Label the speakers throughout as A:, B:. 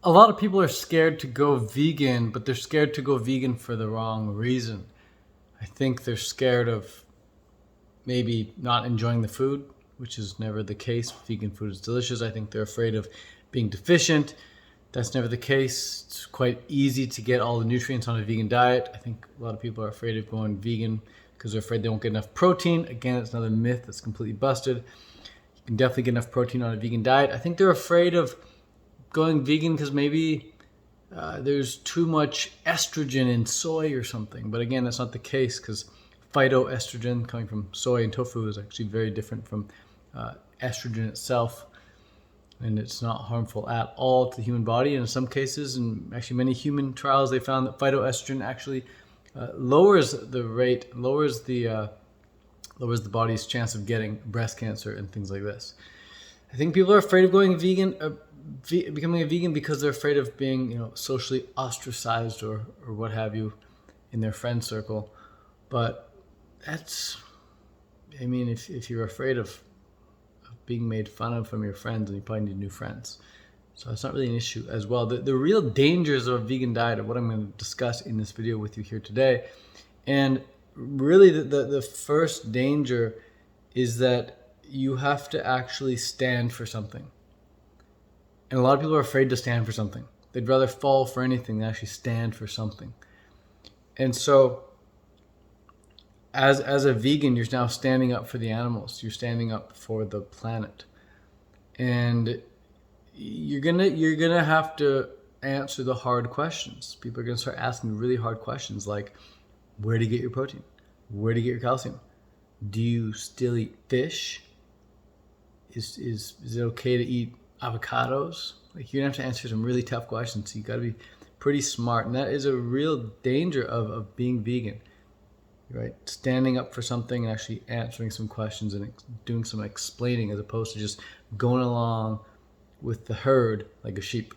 A: A lot of people are scared to go vegan, but they're scared to go vegan for the wrong reason. I think they're scared of maybe not enjoying the food, which is never the case. Vegan food is delicious. I think they're afraid of being deficient. That's never the case. It's quite easy to get all the nutrients on a vegan diet. I think a lot of people are afraid of going vegan because they're afraid they won't get enough protein. Again, it's another myth that's completely busted. You can definitely get enough protein on a vegan diet. I think they're afraid of going vegan because maybe there's too much estrogen in soy or something. But again, that's not the case because phytoestrogen coming from soy and tofu is actually very different from estrogen itself. And it's not harmful at all to the human body. And in some cases, and actually many human trials, they found that phytoestrogen actually lowers the rate, lowers the body's chance of getting breast cancer and things like this. I think people are afraid of going vegan, becoming a vegan because they're afraid of being, socially ostracized or what have you in their friend circle. But that's, if you're afraid of being made fun of from your friends, and you probably need new friends. So it's not really an issue as well. The real dangers of a vegan diet are what I'm going to discuss in this video with you here today. And really the first danger is that you have to actually stand for something. And a lot of people are afraid to stand for something. They'd rather fall for anything than actually stand for something. And so as a vegan, you're now standing up for the animals. You're standing up for the planet. And you're gonna have to answer the hard questions. People are gonna start asking really hard questions like, where do you get your protein? Where do you get your calcium? Do you still eat fish? Is it okay to eat avocados? Like, you're gonna have to answer some really tough questions. So you gotta be pretty smart. And that is a real danger of being vegan. Right? Standing up for something and actually answering some questions and doing some explaining as opposed to just going along with the herd like a sheep.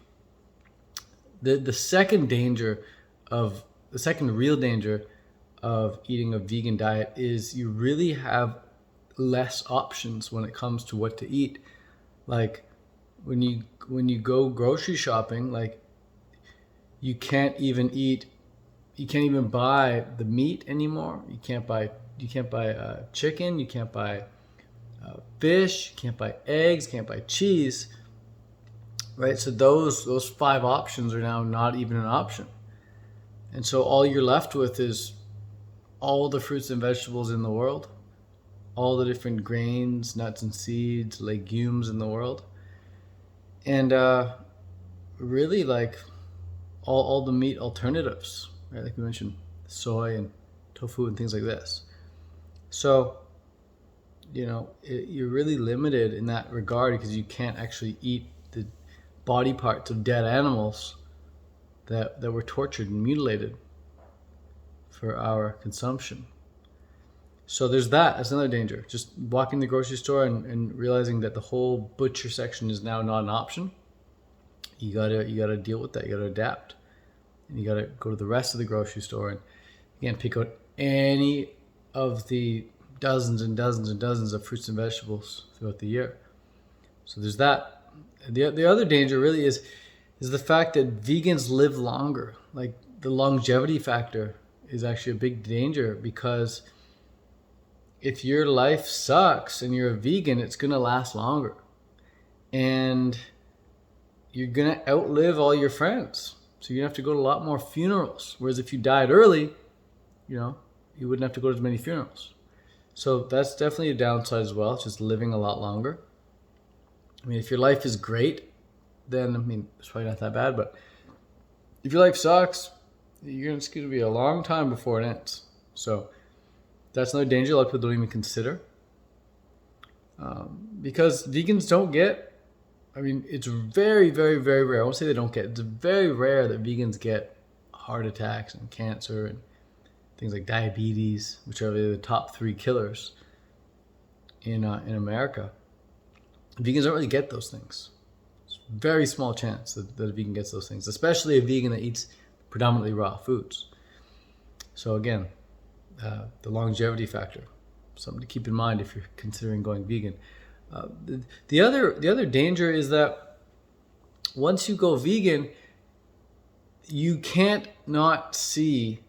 A: The second real danger of eating a vegan diet is you really have less options when it comes to what to eat. Like when you go grocery shopping, like you can't even buy the meat anymore. You can't buy chicken. You can't buy fish. You can't buy eggs. You can't buy cheese. Right. So those 5 options are now not even an option. And so all you're left with is all the fruits and vegetables in the world, all the different grains, nuts and seeds, legumes in the world, and really like all the meat alternatives. Right, like we mentioned, soy and tofu and things like this. So, you're really limited in that regard because you can't actually eat the body parts of dead animals that were tortured and mutilated for our consumption. So there's that. That's another danger. Just walking the grocery store and realizing that the whole butcher section is now not an option. You gotta deal with that. You gotta adapt. And you got to go to the rest of the grocery store and again pick out any of the dozens and dozens and dozens of fruits and vegetables throughout the year. So there's that. The other danger really is the fact that vegans live longer. Like, the longevity factor is actually a big danger, because if your life sucks and you're a vegan, it's going to last longer. And you're going to outlive all your friends. So you have to go to a lot more funerals. Whereas if you died early, you wouldn't have to go to as many funerals. So that's definitely a downside as well, just living a lot longer. If your life is great, then, it's probably not that bad. But if your life sucks, it's going to be a long time before it ends. So that's another danger a lot of people don't even consider. Because vegans don't get... it's very, very, very rare. I won't say they don't get. It's very rare that vegans get heart attacks and cancer and things like diabetes, which are the top 3 killers in America. Vegans don't really get those things. It's a very small chance that a vegan gets those things, especially a vegan that eats predominantly raw foods. So again, the longevity factor, something to keep in mind if you're considering going vegan. The other danger is that once you go vegan, you can't not see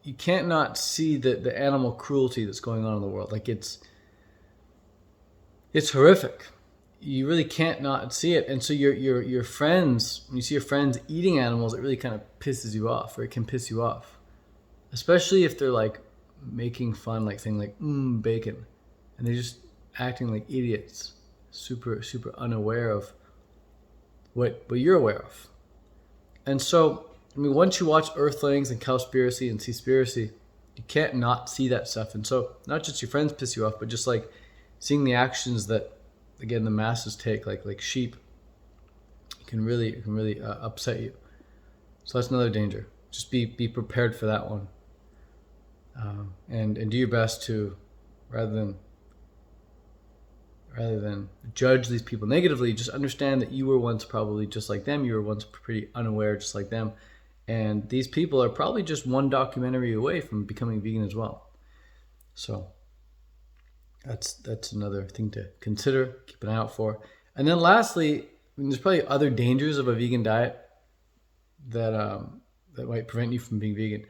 A: the animal cruelty that's going on in the world. Like it's horrific. You really can't not see it. And so your friends, when you see your friends eating animals, it really kind of pisses you off, or it can piss you off. Especially if they're like making fun, like saying like, bacon. And they're just acting like idiots, super unaware of what you're aware of. And so, I mean, once you watch Earthlings and Cowspiracy and Seaspiracy, you can't not see that stuff. And so, not just your friends piss you off, but just like seeing the actions that, again, the masses take, like sheep, it can really upset you. So that's another danger. Just be prepared for that one, and do your best to, rather than judge these people negatively, just understand that you were once probably just like them. You were once pretty unaware, just like them. And these people are probably just one documentary away from becoming vegan as well. So that's another thing to consider, keep an eye out for. And then lastly, I mean, there's probably other dangers of a vegan diet that might prevent you from being vegan.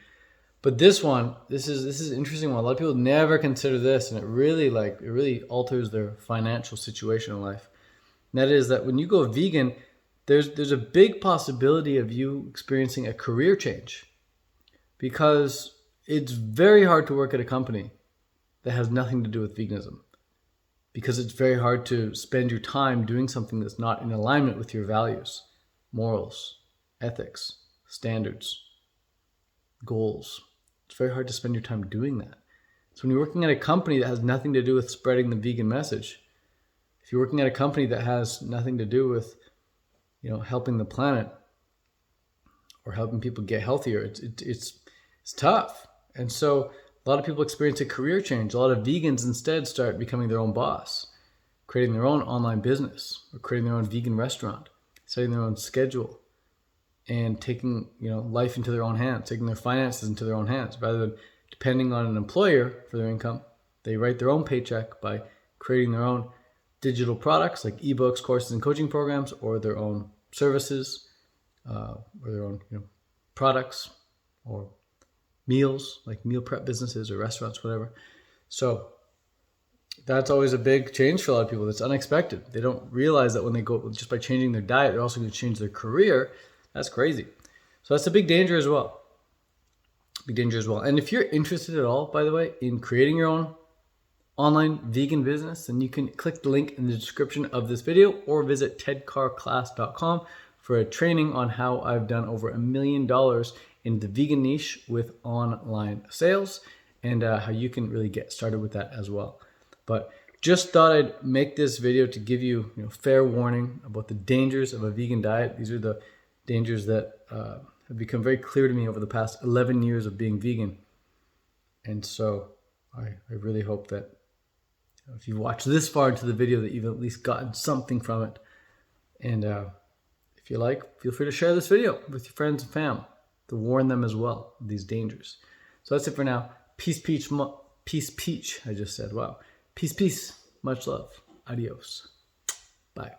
A: But this is an interesting one. A lot of people never consider this, and it really alters their financial situation in life. And that is that when you go vegan, there's a big possibility of you experiencing a career change, because it's very hard to work at a company that has nothing to do with veganism, because it's very hard to spend your time doing something that's not in alignment with your values, morals, ethics, standards, goals. It's very hard to spend your time doing that. So when you're working at a company that has nothing to do with spreading the vegan message, if you're working at a company that has nothing to do with, helping the planet or helping people get healthier, it's tough. And so a lot of people experience a career change. A lot of vegans instead start becoming their own boss, creating their own online business, or creating their own vegan restaurant, setting their own schedule, and taking life into their own hands, taking their finances into their own hands. Rather than depending on an employer for their income, they write their own paycheck by creating their own digital products like ebooks, courses, and coaching programs, or their own services, or their own products, or meals, like meal prep businesses or restaurants, whatever. So that's always a big change for a lot of people. That's unexpected. They don't realize that when they go, just by changing their diet, they're also going to change their career. That's crazy. So that's a big danger as well. And if you're interested at all, by the way, in creating your own online vegan business, then you can click the link in the description of this video, or visit tedcarclass.com for a training on how I've done over $1 million in the vegan niche with online sales, and how you can really get started with that as well. But just thought I'd make this video to give you, fair warning about the dangers of a vegan diet. These are the dangers that have become very clear to me over the past 11 years of being vegan. And so I really hope that if you watched this far into the video, that you've at least gotten something from it. And if you like, feel free to share this video with your friends and fam to warn them as well of these dangers. So that's it for now. Peace, peach. I just said, wow. Peace. Much love. Adios. Bye.